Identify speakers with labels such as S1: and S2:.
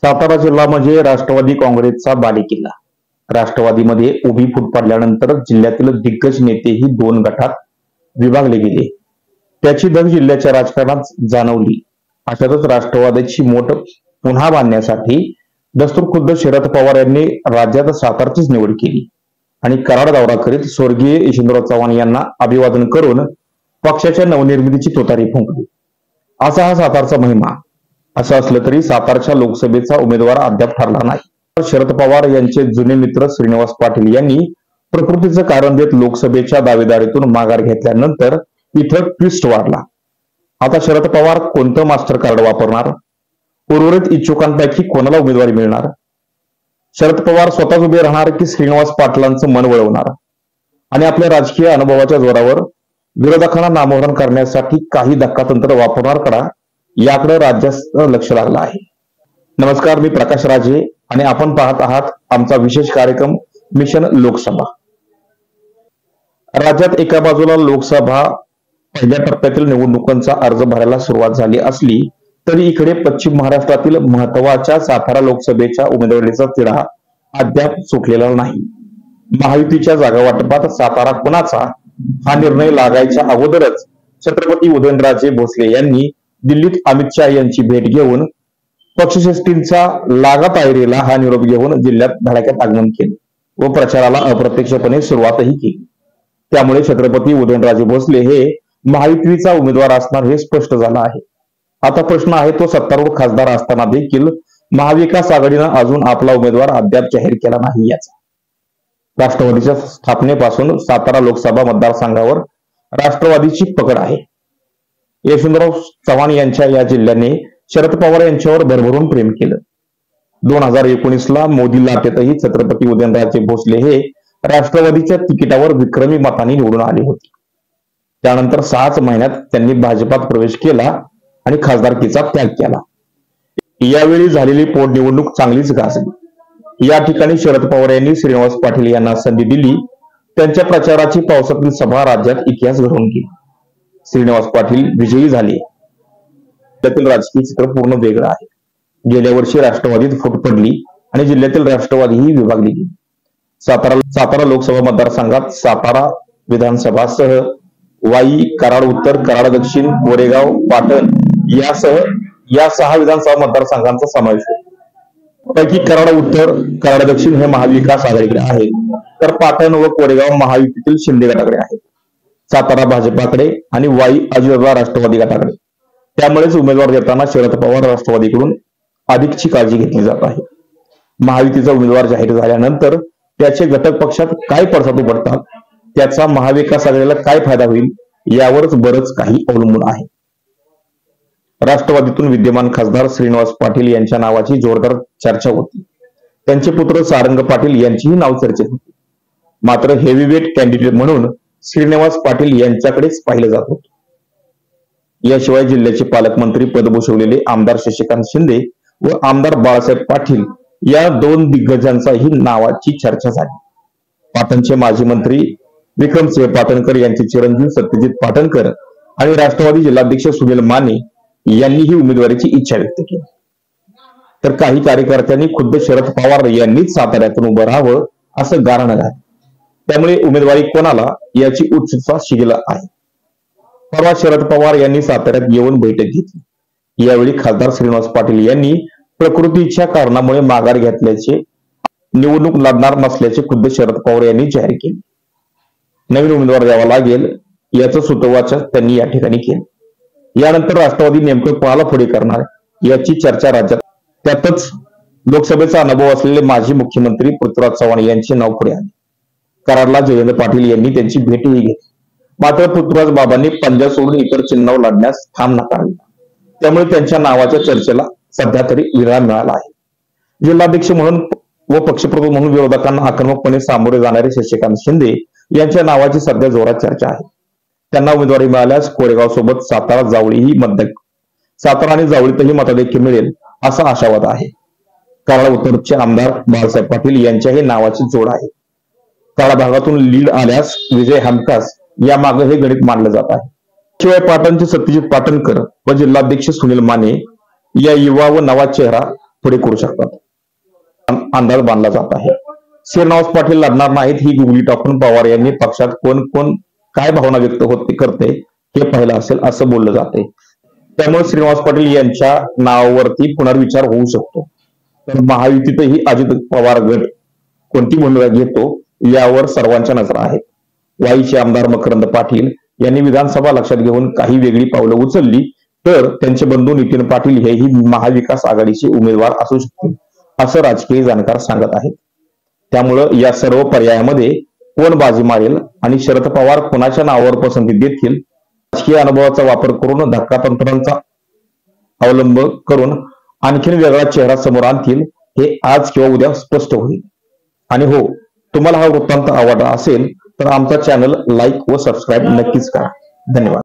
S1: सातारा जिल्हा म्हणजे राष्ट्रवादी काँग्रेसचा बालेकिल्ला. राष्ट्रवादीमध्ये उभी फूट पडल्यानंतर जिल्ह्यातील दिग्गज नेतेही दोन गटात विभागले गेले. त्याची धग जिल्ह्याच्या राजकारणात जाणवली. अशातच राष्ट्रवादीची मोठ पुन्हा बांधण्यासाठी दस्तूर खुद्द शरद पवार यांनी राज्यात सातारचीच निवड केली आणि कराड दौरा करीत स्वर्गीय यशवंतराव चव्हाण यांना अभिवादन करून पक्षाच्या नवनिर्मितीची तुतारी फुंकली. असा हा सातारचा महिमा. असं असलं तरी सातारच्या लोकसभेचा उमेदवार अद्याप ठरला नाही. शरद पवार यांचे जुने मित्र श्रीनिवास पाटील यांनी प्रकृतीचं कारण देत लोकसभेच्या दावेदारीतून माघार घेतल्यानंतर इथं ट्विस्ट वाढला. आता शरद पवार कोणतं मास्टर कार्ड वापरणार? उर्वरित इच्छुकांपैकी कोणाला उमेदवारी मिळणार? शरद पवार स्वतःच उभे राहणार की श्रीनिवास पाटलांचं मन वळवणार? आणि आपल्या राजकीय अनुभवाच्या जोरावर विरोधकांना नामोहरण करण्यासाठी काही धक्कातंत्र वापरणार का, याकडे राज्याचं लक्ष लागलं आहे. नमस्कार, मी प्रकाश राजे आणि आपण पाहत आहात आमचा विशेष कार्यक्रम मिशन लोकसभा. राज्यात एका बाजूला लोकसभा पहिल्या टप्प्यातील निवडणुकांचा अर्ज भरायला सुरुवात झाली असली तरी इकडे पश्चिम महाराष्ट्रातील महत्वाच्या सातारा लोकसभेच्या उमेदवारीचा तिढा अद्याप सुटलेला नाही. महायुतीच्या जागा वाटपात सातारा कुणाचा हा निर्णय लागायच्या अगोदरच छत्रपती उदयनराजे भोसले यांनी दिल्लीत अमित शहा यांची भेट घेऊन पक्षश्रेष्ठींचा लागा पायरीला हा निरोप घेऊन जिल्ह्यात धडाक्यात आगमन केले व प्रचाराला अप्रत्यक्षपणे सुरुवातही केली. त्यामुळे छत्रपती उदयनराजे भोसले हे महायुतीचा उमेदवार असणार हे स्पष्ट झालं आहे. आता प्रश्न आहे तो सत्तारूढ खासदार असताना देखील महाविकास आघाडीनं अजून आपला उमेदवार अद्याप जाहीर केला नाही याचा. राष्ट्रवादीच्या स्थापनेपासून सातारा लोकसभा मतदारसंघावर राष्ट्रवादीची पकड आहे. यशवंतराव चव्हाण यांच्या या जिल्ह्याने शरद पवार यांच्यावर भरभरून प्रेम केलं. 2019ला मोदी लाटेतही छत्रपती उदयनराजे भोसले हे राष्ट्रवादीच्या तिकिटावर विक्रमी मतांनी निवडून आले होते. त्यानंतर 6च महिन्यात त्यांनी भाजपात प्रवेश केला आणि खासदारकीचा त्याग केला. यावेळी झालेली पोटनिवडणूक चांगलीच गाजली. या ठिकाणी शरद पवार यांनी श्रीनिवास पाटील यांना संधी दिली. त्यांच्या प्रचाराची पावसातील सभा राज्यात इतिहास घडवून गेली. श्रीनिवास पाटील विजयी झाले. त्यातील राजकीय चित्र पूर्ण वेगळं आहे. गेल्या वर्षी राष्ट्रवादीत फूट पडली आणि जिल्ह्यातील राष्ट्रवादीही विभागली गेली. सातारा लोकसभा मतदारसंघात सातारा विधानसभासह वाई, कराड उत्तर, कराड दक्षिण, कोरेगाव, पाटण यासह या 6 विधानसभा मतदारसंघांचा समावेश होतो. पैकी कराड उत्तर, कराड दक्षिण हे महाविकास आघाडीकडे आहे, तर पाटण व कोरेगाव महायुतीतील शिंदे गटाकडे आहे. सातारा भाजपाकडे आणि वाई अजितदादा राष्ट्रवादी गटाकडे. त्यामुळेच उमेदवार देताना शरद पवार राष्ट्रवादीकडून अधिकची काळजी घेतली जात आहे. महायुतीचा उमेदवार जाहीर झाल्यानंतर त्याचे घटक पक्षात काय पडसाद उमटतात, त्याचा महाविकास आघाडीला काय फायदा होईल यावरच बरंच काही अवलंबून आहे. राष्ट्रवादीतून विद्यमान खासदार श्रीनिवास पाटील यांच्या नावाची जोरदार चर्चा होती. त्यांचे पुत्र सारंग पाटील यांचीही नाव चर्चेत होते. मात्र हेवीवेट कॅन्डिडेट म्हणून श्रीनिवास पाटील यांच्याकडेच पाहिलं जात होतं. याशिवाय जिल्ह्याचे पालकमंत्री पद भूषवलेले आमदार शशिकांत शिंदे व आमदार बाळासाहेब पाटील या 2 दिग्गजांचाही नावाची चर्चा झाली. पाटणचे माजी मंत्री विक्रमसिंह पाटणकर यांचे चिरंजीव सत्यजित पाटणकर आणि राष्ट्रवादी जिल्हाध्यक्ष सुनील माने यांनीही उमेदवारीची इच्छा व्यक्त केली. तर काही कार्यकर्त्यांनी खुद्द शरद पवार यांनीच साताऱ्यातून उभं राहावं असं गाऱ्हाण घातलं. त्यामुळे उमेदवारी कोणाला याची उत्सुकता शिगेला आहे. परवा शरद पवार यांनी साताऱ्यात येऊन बैठक घेतली. यावेळी खासदार श्रीनिवास पाटील यांनी प्रकृतीच्या कारणामुळे माघार घेतल्याचे, निवडणूक लढणार नसल्याचे खुद्द शरद पवार यांनी जाहीर केले. नवीन उमेदवार द्यावा लागेल याचं सुतोवाच त्यांनी या ठिकाणी केलं. यानंतर राष्ट्रवादी नेमकं कोणाला पुढे करणार याची चर्चा राज्यात. त्यातच लोकसभेचा अनुभव असलेले माजी मुख्यमंत्री पृथ्वीराज चव्हाण यांचे नाव पुढे आले. कराडला जयंत पाटील यांनी त्यांची भेटही घेतली. मात्र पृथ्वीराज बाबांनी पंजा सोडून इतर चिन्हावर लढण्यास ठाम नकारले. त्यामुळे त्यांच्या नावाच्या चर्चेला सध्या तरी विराम मिळाला आहे. जिल्हाध्यक्ष म्हणून व पक्षप्रमुख म्हणून विरोधकांना आक्रमकपणे सामोरे जाणारे शशिकांत शिंदे यांच्या नावाची सध्या जोरात चर्चा आहे. त्यांना उमेदवारी मिळाल्यास कोरेगाव सोबत सातारा आणि जावळीतही मताधिक्य मिळेल असा आशावाद आहे. कराड उत्तरचे आमदार बाळासाहेब पाटील यांच्याही नावाची जोड आहे. कराड भागातून लीड आल्यास विजय हमखास यामागे हे गणित मानलं जात आहे. शिवाय पाटणचे सत्यजित पाटणकर व जिल्हाध्यक्ष सुनील माने या युवा व नवा चेहरा पुढे करू शकतात अंदाज बांधला जात आहे. श्रीनिवास पाटील लढणार नाहीत ही गुगली टाकून पवार यांनी पक्षात कोण कोण काय भावना व्यक्त करते हे पाहिलं असेल असं बोललं जाते. त्यामुळे श्रीनिवास पाटील यांच्या नावावरती पुनर्विचार होऊ शकतो. तर महायुतीतही अजित पवार गट कोणती भूमिका घेतो यावर सर्वांच्या नजर आहेत. वाईचे आमदार मकरंद पाटील यांनी विधानसभा लक्षात घेऊन काही वेगळी पावलं उचलली तर त्यांचे बंधू नितीन पाटील हेही महाविकास आघाडीचे उमेदवार असू शकतील असं राजकीय जाणकार सांगत आहेत. त्यामुळं या सर्व पर्यायामध्ये कोण बाजी मारेल आणि शरद पवार कोणाच्या नावावर पसंती देतील, राजकीय अनुभवाचा वापर करून धक्कातंत्रांचा अवलंब करून आणखीन वेगळा चेहरा समोर आणतील हे आज किंवा उद्या स्पष्ट होईल. आणि हो, तुम्हाला हा वृत्तांत आवडला असेल तर आमचा चॅनल लाईक व सबस्क्राईब नक्कीच करा. धन्यवाद.